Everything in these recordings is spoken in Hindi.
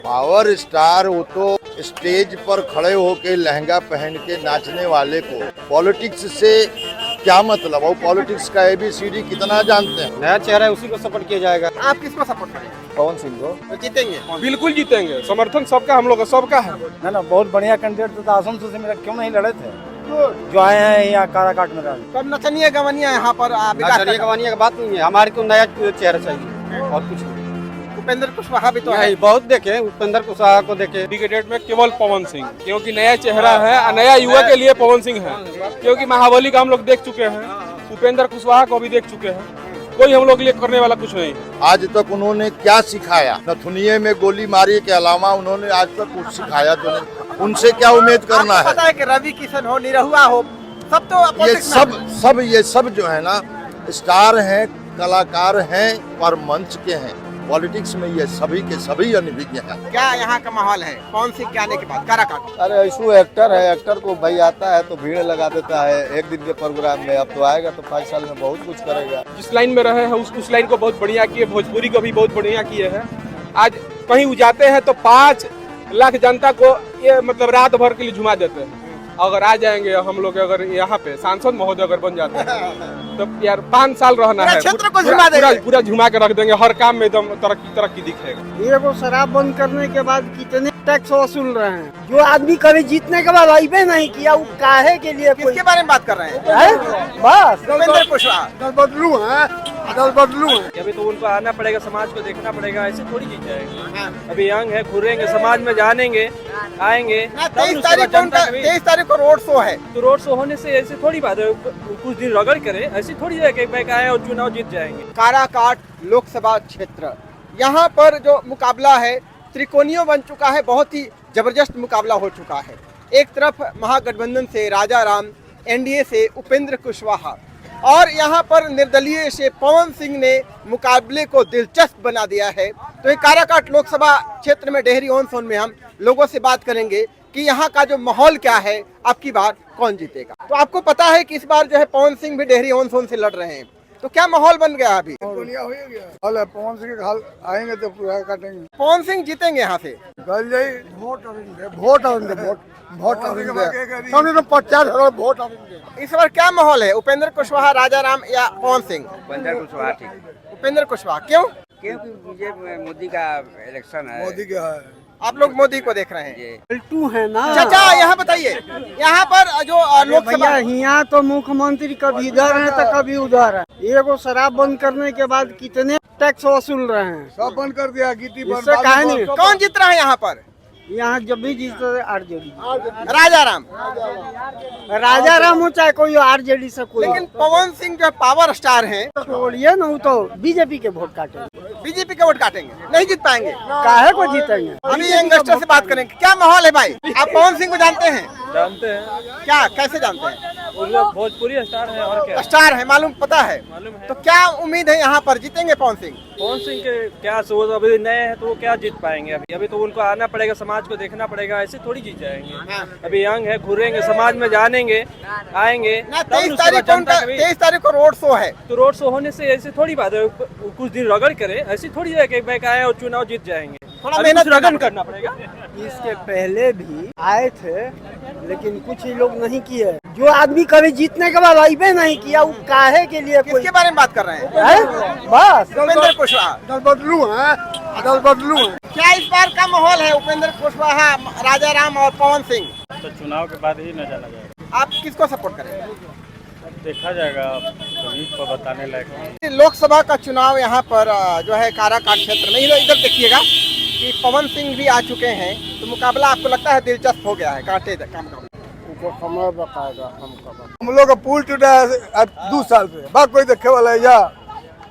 पावर स्टार वो तो स्टेज पर खड़े होके लहंगा पहन के नाचने वाले को पॉलिटिक्स से क्या मतलब, वो पॉलिटिक्स का ABCD कितना जानते हैं। नया चेहरा है, उसी को सपोर्ट किया जाएगा। आप किसको सपोर्ट करेंगे? पवन सिंह को तो जीतेंगे? बिल्कुल जीतेंगे, समर्थन सबका, हम लोग का सबका है। ना बहुत बढ़िया कैंडिडेट था। आसनसोल से मेरा क्यों नहीं लड़े थे जो आए हैं यहाँ काराकाट में। कब नचनिया गवनिया यहाँ पर विकास चलिए का? गवानिया की बात नहीं है, हमारे को नया चेहरा चाहिए और कुछ नहीं। उपेंद्र कुशवाहा भी तो है। नहीं, बहुत देखे उपेंद्र कुशवाहा को देखे। कैंडिडेट में केवल पवन सिंह, क्योंकि नया चेहरा है और नया युवा के लिए पवन सिंह है, क्योंकि महाबली का हम लोग देख चुके हैं, उपेंद्र कुशवाहा को भी देख चुके हैं, कोई हम लोग के लिए करने वाला कुछ नहीं। आज तक उन्होंने क्या सिखाया? नथुनिये में गोली मारी के अलावा उन्होंने आज तक कुछ सिखाया तो नहीं। उनसे क्या उम्मीद करना आपको है? पता है कि रवि किशन हो, निरहुआ हो, सब तो ये सब जो है ना, स्टार हैं, कलाकार हैं और मंच के हैं। पॉलिटिक्स में ये सभी के सभी अनुभवी हैं। क्या यहाँ का माहौल है पवन सिंह के आने के बाद काराकाट? अरे ऐसू एक्टर है, एक्टर को भाई आता है तो भीड़ लगा देता है एक दिन के प्रोग्राम में। अब तो आएगा तो 5 साल में बहुत कुछ करेगा। जिस लाइन में रहे हैं उस लाइन को बहुत बढ़िया किए, भोजपुरी को भी बहुत बढ़िया किए हैं। आज कहीं वो जाते हैं तो 5 लाख जनता को ये मतलब रात भर के लिए झुमा देते हैं। अगर आ जाएंगे हम लोग, अगर यहाँ पे सांसद महोदय अगर बन जाते हैं तो यार 5 साल रहना है, क्षेत्र को झुमा देंगे। पूरा झुमा के रख देंगे, हर काम में एकदम तरक्की दिखेगा। ये वो शराब बंद करने के बाद कितने टैक्स वसूल रहे हैं। जो आदमी कभी जीतने के बाद आईबे नहीं किया, वो काहे के लिए? किसके बारे में बात कर रहे हैं? बस उपेंद्र कुशवाहा। दल बदलू है। अभी तो उनको आना पड़ेगा, समाज को देखना पड़ेगा, ऐसे थोड़ी जीत जाएंगे। अभी यंग है, घूरेंगे, समाज में जानेंगे, आएंगे। 23 तारीख को रोड शो है। तो रोड शो होने से ऐसे थोड़ी बात है, कुछ दिन रगड़ करे, ऐसे थोड़ी जाएगा एक बैग आए और चुनाव जीत जाएंगे। काराकाट लोकसभा क्षेत्र, यहाँ पर जो मुकाबला है त्रिकोणीय बन चुका है, बहुत ही जबरदस्त मुकाबला हो चुका है। एक तरफ महागठबंधन से राजा राम, NDA से उपेंद्र कुशवाहा, और यहाँ पर निर्दलीय से पवन सिंह ने मुकाबले को दिलचस्प बना दिया है। तो ये काराकाट लोकसभा क्षेत्र में डेहरी ऑन सोन में हम लोगों से बात करेंगे कि यहाँ का जो माहौल क्या है, अब की बार कौन जीतेगा। तो आपको पता है कि इस बार जो है पवन सिंह भी डेहरी ऑन सोन से लड़ रहे हैं, तो क्या माहौल बन गया अभी? पवन सिंह के हाल आएंगे तो पूरा काटेंगे। पवन सिंह जीतेंगे यहाँ से? वोट इस बार क्या माहौल है? उपेंद्र कुशवाहा, राजा राम या पवन सिंह? उपेंद्र कुशवाहा ठीक, उपेंद्र कुशवाहा। क्यों? क्योंकि मोदी का इलेक्शन है। मोदी का है। आप लोग मोदी को देख रहे हैं? पलटू है ना। चाचा यहाँ बताइए, यहाँ पर जो लोकसभा, यहाँ तो मुख्यमंत्री कभी इधर है तो कभी उधर है। ये वो शराब बंद करने के बाद कितने टैक्स वसूल रहे हैं। सब बंद कर दिया। इससे काहे नहीं? कौन जीत रहा है यहाँ पर? यहाँ जब भी जीतते आरजेडी। राजा राम। राजा राम हो चाहे कोई आरजेडी से कोई। लेकिन पवन सिंह जो पावर स्टार हैं, छोड़िए ना, वो तो बीजेपी के वोट काटेंगे। बीजेपी का वोट काटेंगे, नहीं जीत पाएंगे। काहे को जीतेंगे? अभी यंगस्टर से बात करेंगे। क्या माहौल है भाई? आप पवन सिंह को जानते हैं? जानते हैं। क्या, कैसे जानते हैं? वो लोग भोजपुरी स्टार है और क्या स्टार है, मालूम, पता है। मालूम है। तो क्या उम्मीद है यहाँ पर जीतेंगे पवन सिंह? पवन सिंह के क्या सोच, अभी नए हैं तो वो क्या जीत पाएंगे। अभी तो उनको आना पड़ेगा, समाज को देखना पड़ेगा, ऐसे थोड़ी जीत जाएंगे। अभी यंग है, घूरेंगे, समाज में जानेंगे, आएंगे। 23 तारीख को रोड शो है। तो रोड शो होने से ऐसे थोड़ी बात है, कुछ दिन रगड़ करे, ऐसे थोड़ी जाएगा एक बैग आए और चुनाव जीत जाएंगे। थोड़ा मेहनत रगड़ करना पड़ेगा। इसके पहले भी आए थे, लेकिन कुछ ही लोग नहीं किए। जो आदमी कभी जीतने के बाद आईबे नहीं किया, वो काहे के लिए? किसके बारे में बात कर रहे हैं? बस उपेंद्र कुशवाहा। दल बदलू है। क्या इस बार का माहौल है? उपेंद्र कुशवाहा, राजा राम और पवन सिंह। तो चुनाव के बाद ही न जाना जाएगा। आप किसको सपोर्ट करेंगे? देखा जाएगा, सभी को बताने लायक। लोकसभा का चुनाव यहाँ पर जो है काराकाट क्षेत्र में, इधर देखिएगा कि पवन सिंह भी आ चुके हैं, तो मुकाबला आपको लगता है दिलचस्प हो गया है? कांटे का मुकाबला समय बताएगा। हम लोग का पुल टूटा है 2 साल से, बात कोई देखे वाला है या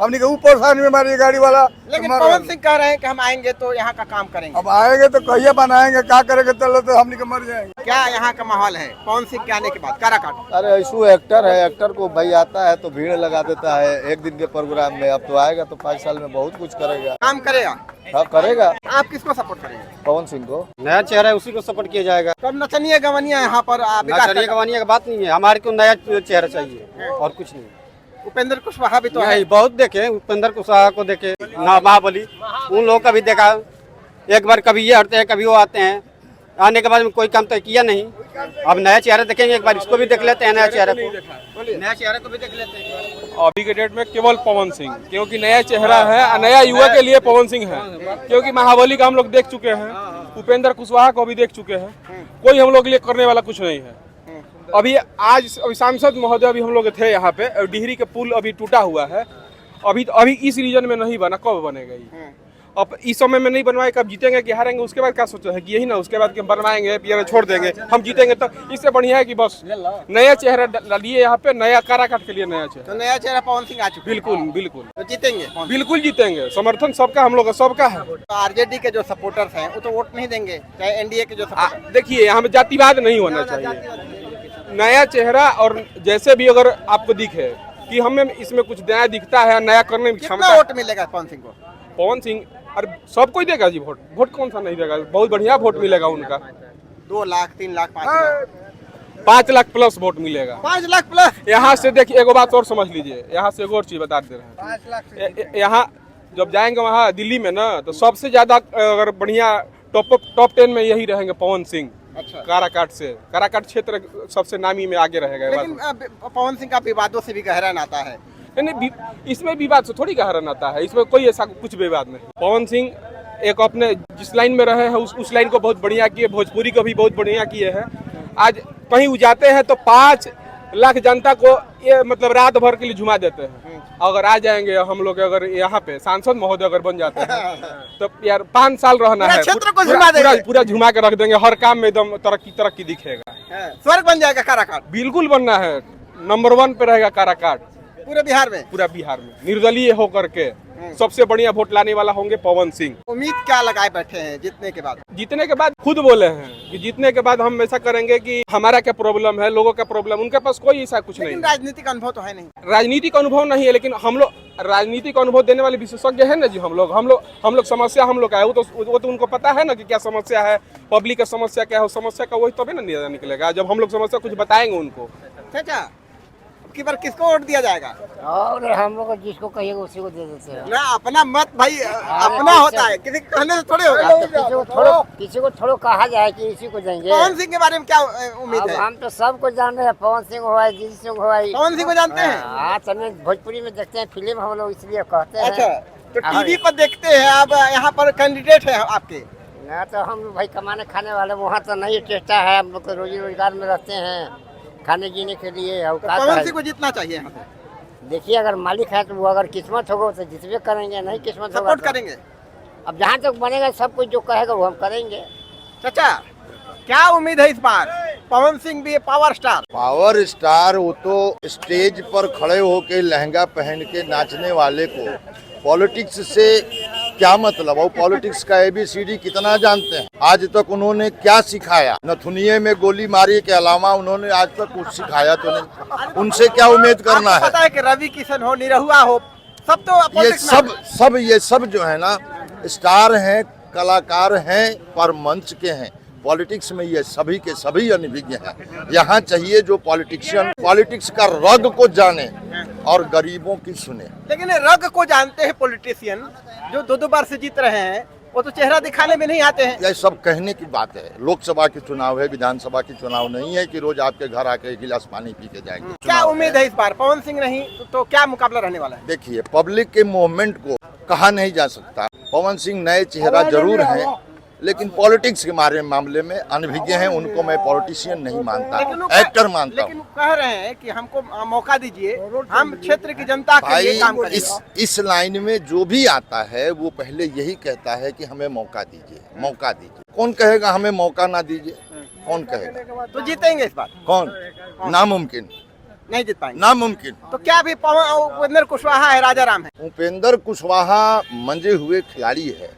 हमने ऊपर सामने में मारी गाड़ी वाला। लेकिन पवन सिंह कह रहे हैं कि हम आएंगे तो यहाँ का काम करेंगे। अब आएंगे तो कहिए बनाएंगे, क्या करेंगे, चलो तो हमने मर जाएंगे। क्या यहाँ का माहौल है पवन सिंह के आने के बाद काराकाट? अरे ऐसू एक्टर है, एक्टर को भाई आता है तो भीड़ लगा देता है एक दिन के प्रोग्राम में। अब तो आएगा तो 5 साल में बहुत कुछ करेगा। काम करेगा? हाँ करेगा। आप किसको सपोर्ट करेंगे? पवन सिंह को। नया चेहरा है, उसी को सपोर्ट किया जाएगा। कब नचनिया गवनिया यहाँ पर विकास चलिए का? गवानिया की बात नहीं है, हमारे को नया चेहरा चाहिए और कुछ नहीं। उपेंद्र कुशवाहा भी तो है। नहीं, बहुत देखे उपेंद्र कुशवाहा को देखे, महाबली, उन लोगों का भी देखा, एक बार कभी ये हटते हैं कभी वो आते हैं, आने के बाद में कोई काम तो किया नहीं। अब नया चेहरा देखेंगे, एक बार इसको भी देख लेते हैं, नया चेहरा को भी देख लेते हैं। अभी के डेट में केवल पवन सिंह, क्योंकि नया चेहरा है, नया युवा के लिए पवन सिंह है। क्योंकि महाबली का हम लोग देख चुके हैं, उपेंद्र कुशवाहा को भी देख चुके हैं, कोई हम लोग के लिए करने वाला कुछ नहीं है। अभी सांसद महोदय अभी हम लोग थे यहाँ पे, डिहरी के पुल अभी टूटा हुआ है, अभी इस रीजन में नहीं बना, कब बनेगा ये? अब इस समय में नहीं बनवाए, कब जीतेंगे कि हारेंगे, उसके बाद क्या सोचा है कि यही ना, उसके बाद कि हम बनवाएंगे फिर छोड़ देंगे, हम जीतेंगे। तो इससे बढ़िया है कि बस नया चेहरा डालिए यहाँ पे, नया काराकाट के लिए नया चेहरा। तो नया चेहरा पवन सिंह आ चुके, बिल्कुल बिल्कुल तो जीतेंगे, बिल्कुल जीतेंगे। समर्थन सबका हम लोग का, सबका है। आरजेडी के जो सपोर्टर्स हैं वो तो वोट नहीं देंगे, चाहे एनडीए के जो सपोर्टर। देखिए यहाँ पे जातिवाद नहीं होना चाहिए, नया चेहरा, और जैसे भी अगर आपको दिखे कि हमें इसमें कुछ नया दिखता है, नया करने की कितना क्षमता। वोट मिलेगा पवन सिंह को? पवन सिंह अरे सबको ही देगा जी वोट, वोट कौन सा नहीं देगा, बहुत बढ़िया वोट मिलेगा उनका। 2 लाख 3 लाख 5 लाख 5 लाख प्लस वोट मिलेगा। 5 लाख प्लस। यहाँ से देखिए, एगो बात और समझ लीजिए, यहाँ से एक और चीज बता दे रहे हैं। यहाँ जब जाएंगे वहाँ दिल्ली में ना, तो सबसे ज्यादा अगर बढ़िया टॉप 10 में यही रहेंगे पवन सिंह। अच्छा। काराकाट क्षेत्र सबसे नामी में आगे रहेगा। लेकिन पवन सिंह का विवादों से भी गहरा नाता है। नहीं, इसमें विवाद से थोड़ी गहरा नाता है, इसमें कोई ऐसा कुछ विवाद नहीं। पवन सिंह एक अपने जिस लाइन में रहे हैं उस लाइन को बहुत बढ़िया किए, भोजपुरी को भी बहुत बढ़िया किए हैं। आज कहीं जाते हैं तो 5 लाख जनता को ये मतलब रात भर के लिए झुमा देते हैं। अगर आ जाएंगे हम लोग, अगर यहाँ पे सांसद महोदय अगर बन जाते हैं तो यार 5 साल रहना है, क्षेत्र को झुमा देंगे, पूरा झुमा के रख देंगे, हर काम में एकदम तरक्की दिखेगा। स्वर्ग बन जाएगा काराकाट। बिल्कुल बनना है, नंबर 1 पे रहेगा काराकाट पूरे बिहार में निर्दलीय होकर के सबसे बढ़िया वोट लाने वाला होंगे पवन सिंह। उम्मीद क्या लगाए बैठे हैं जीतने के बाद? खुद बोले हैं कि जीतने के बाद हम ऐसा करेंगे कि हमारा क्या प्रॉब्लम है, लोगों का प्रॉब्लम, उनके पास कोई ऐसा कुछ नहीं। राजनीतिक अनुभव तो है नहीं। राजनीतिक अनुभव नहीं है, लेकिन हम लोग राजनीतिक अनुभव देने वाले विशेषज्ञ है ना जी। हम लोग समस्या हम लोग का है, वो तो उनको पता है ना कि क्या समस्या है, पब्लिक का समस्या क्या है, समस्या का वही तभी ना निकलेगा जब हम लोग समस्या कुछ बताएंगे उनको। चाचा की बार किसको वोट दिया जाएगा? और हम लोग जिसको कहिएगा उसी को दे देते हैं ना। अपना मत भाई अपना होता है, किसी के कहने से थोड़े होगा। किसी को थोड़ा कहा जाए कि इसी को देंगे। पवन सिंह के बारे में क्या उम्मीद है? हम तो सबको जान रहे हैं, पवन सिंह हुआ, जी सिंह हुआ। पवन सिंह को जानते हैं? हाँ, चलिए भोजपुरी में देखते हैं फिल्म हम लोग, इसलिए कहते हैं। अच्छा, तो टीवी पर देखते हैं आप, यहाँ पर कैंडिडेट है आपके? ना तो हम भाई कमाने खाने वाले, वहाँ तो नहीं चेष्टा है, हम लोग तो रोजी रोजगार में रहते हैं, खाने जीने के लिए। तो पवन सिंह को जीतना चाहिए यहाँ पे। देखिए, अगर मालिक है तो वो, अगर किस्मत होगा तो जितने करेंगे, नहीं किस्मत होगा सपोर्ट करेंगे। अब जहाँ तक बनेगा सब कुछ जो कहेगा वो हम करेंगे। चाचा क्या उम्मीद है इस बार? पवन सिंह भी पावर स्टार वो तो स्टेज पर खड़े होके लहंगा पहन के नाचने वाले को पॉलिटिक्स से क्या मतलब? वो पॉलिटिक्स का ABCD कितना जानते हैं? आज तक उन्होंने क्या सिखाया? नथुनिये में गोली मारी के अलावा उन्होंने आज तक कुछ सिखाया तो नहीं। उनसे क्या उम्मीद करना है? पता है कि रवि किशन हो, निरहुआ हो, सब तो ये सब जो है ना, स्टार हैं, कलाकार हैं, पर मंच के हैं। पॉलिटिक्स में ये सभी के सभी अनुभवी हैं। यहाँ चाहिए जो पॉलिटिक्स का रग को जाने और गरीबों की सुने। लेकिन रग को जानते हैं पॉलिटिशियन जो 2 बार से जीत रहे हैं, वो तो चेहरा दिखाने में नहीं आते हैं। यह सब कहने की बात है। लोकसभा की चुनाव है, विधानसभा की चुनाव नहीं है कि रोज आपके घर आके 1 गिलास पानी पी के जाएंगे। क्या उम्मीद है इस बार? पवन सिंह नहीं तो क्या मुकाबला रहने वाला है? देखिए, पब्लिक के मूवमेंट को कहा नहीं जा सकता। पवन सिंह नए चेहरा जरूर है, लेकिन पॉलिटिक्स के मामले में अनभिज्ञ हैं। उनको मैं पॉलिटिशियन नहीं मानता, एक्टर मानता हूँ। लेकिन कह रहे हैं कि हमको मौका दीजिए, हम क्षेत्र की जनता के लिए काम करेंगे। इस लाइन में जो भी आता है वो पहले यही कहता है कि हमें मौका दीजिए, मौका दीजिए। कौन कहेगा हमें मौका ना दीजिए? कौन कहेगा? तो जीतेंगे इस बार? कौन? नामुमकिन, नहीं जीत पाएंगे। नामुमकिन। तो क्या भी उपेंद्र कुशवाहा है, राजा राम है? उपेंद्र कुशवाहा मंजे हुए खिलाड़ी है,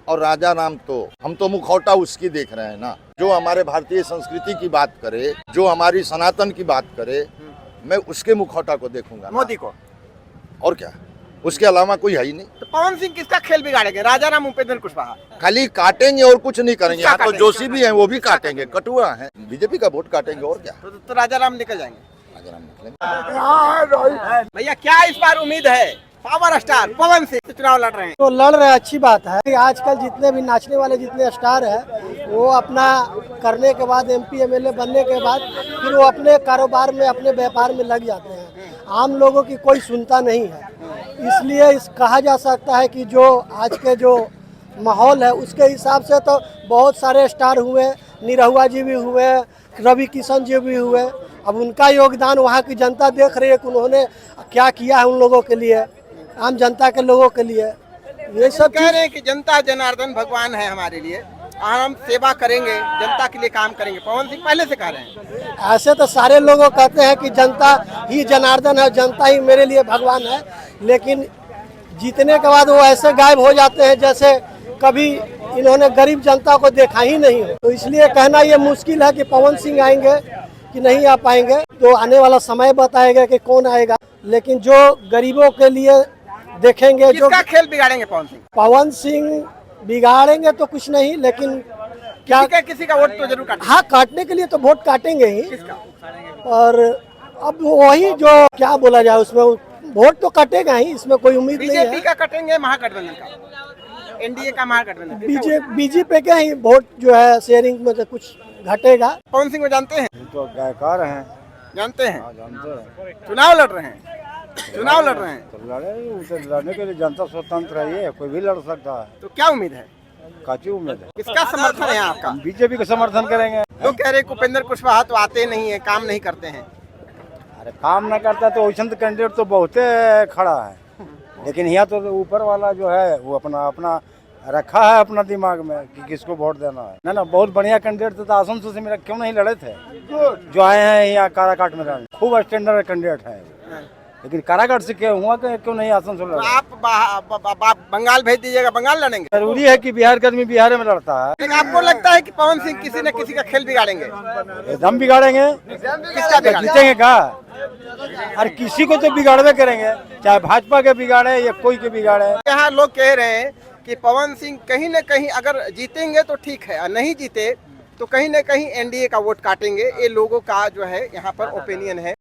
और राजा राम तो हम तो मुखौटा उसकी देख रहे हैं ना। जो हमारे भारतीय संस्कृति की बात करे, जो हमारी सनातन की बात करे, मैं उसके मुखौटा को देखूंगा, मोदी को। और क्या, उसके अलावा कोई है ही नहीं। तो पवन सिंह किसका खेल बिगाड़ेंगे? राजा राम, उपेंद्र कुशवाहा? खाली काटेंगे और कुछ नहीं करेंगे। यहाँ तो जोशी भी हैं, वो भी काटेंगे, कटुआ है, बीजेपी का वोट काटेंगे, और क्या। तो राजा राम निकल जाएंगे। राजा राम निकलेंगे। भैया क्या इस बार उम्मीद है? पावर स्टार पवन सिंह चुनाव लड़ रहे हैं। तो लड़ रहे हैं, अच्छी बात है। आजकल जितने भी नाचने वाले जितने स्टार हैं वो अपना करने के बाद MP MLA बनने के बाद फिर वो अपने कारोबार में अपने व्यापार में लग जाते हैं। आम लोगों की कोई सुनता नहीं है। इसलिए कहा जा सकता है कि जो आज के जो माहौल है उसके हिसाब से तो बहुत सारे स्टार हुए, निरहुआ जी भी हुए, रवि किशन जी भी हुए। अब उनका योगदान वहाँ की जनता देख रही है कि उन्होंने क्या किया है उन लोगों के लिए, आम जनता के लोगों के लिए। ये सब कह रहे हैं कि जनता जनार्दन भगवान है हमारे लिए, हम सेवा करेंगे, जनता के लिए काम करेंगे। पवन सिंह पहले से कह रहे हैं। ऐसे तो सारे लोग कहते हैं कि जनता ही जनार्दन है, जनता ही मेरे लिए भगवान है, लेकिन जीतने के बाद वो ऐसे गायब हो जाते हैं जैसे कभी इन्होंने गरीब जनता को देखा ही नहीं हो। तो इसलिए कहना ये मुश्किल है कि पवन सिंह आएंगे कि नहीं आ पाएंगे। तो आने वाला समय बताएगा कि कौन आएगा, लेकिन जो गरीबों के लिए देखेंगे, जो किसका खेल बिगाड़ेंगे पवन सिंह बिगाड़ेंगे तो कुछ नहीं, लेकिन क्या किसी का वोट तो जरूर काटेंगे। हाँ, काटने के लिए तो वोट काटेंगे ही। किसका? और अब वही जो क्या बोला जाए उसमें वोट तो कटेगा ही, इसमें कोई उम्मीद नहीं बीजेपी है। का कटेंगे, महागठबंधन का, एनडीए का, महागठबंधन। बीजेपी के ही वोट जो है शेयरिंग में तो कुछ घटेगा। पवन सिंह को जानते हैं? तो गायकार हैं। जानते हैं? जानते हैं। चुनाव लड़ रहे हैं, चुनाव लड़ रहे हैं। तो लड़ने के लिए जनता स्वतंत्र है, कोई भी लड़ सकता है। तो क्या उम्मीद है? काची उम्मीद है। किसका समर्थन है आपका? बीजेपी का समर्थन करेंगे। लोग कह रहे कुपेंद्र कुशवाहा तो आते नहीं है, काम नहीं करते हैं। अरे काम न करता तो वैसे कैंडिडेट तो बहुत खड़ा है, लेकिन यहाँ तो ऊपर वाला जो है वो अपना अपना रखा है अपना दिमाग में कि किसको वोट देना है। ना बहुत बढ़िया कैंडिडेट थे, आसनसोल से मेरा क्यों नहीं लड़े थे जो आए हैं यहाँ काराकाट में रहने। खूब स्टैंडर्ड कैंडिडेट है, लेकिन काराकाट से क्यों नहीं आसनसोल लड़े। आप बंगाल भेज दीजिएगा, बंगाल लड़ेंगे। जरूरी है कि बिहार का आदमी बिहार में लड़ता है। लेकिन आपको लगता है कि पवन सिंह किसी न किसी का खेल बिगाड़ेंगे? एकदम बिगाड़ेंगे। किसका बिगाड़ेंगे? जीतेंगे का? अरे किसी को तो बिगाड़वे करेंगे, चाहे भाजपा के बिगाड़े या कोई के बिगाड़े। यहाँ लोग कह रहे हैं कि पवन सिंह कहीं न कहीं अगर जीतेंगे तो ठीक है, और नहीं जीते तो कहीं न कहीं एनडीए का वोट काटेंगे। ये लोगों का जो है यहाँ पर ओपिनियन है।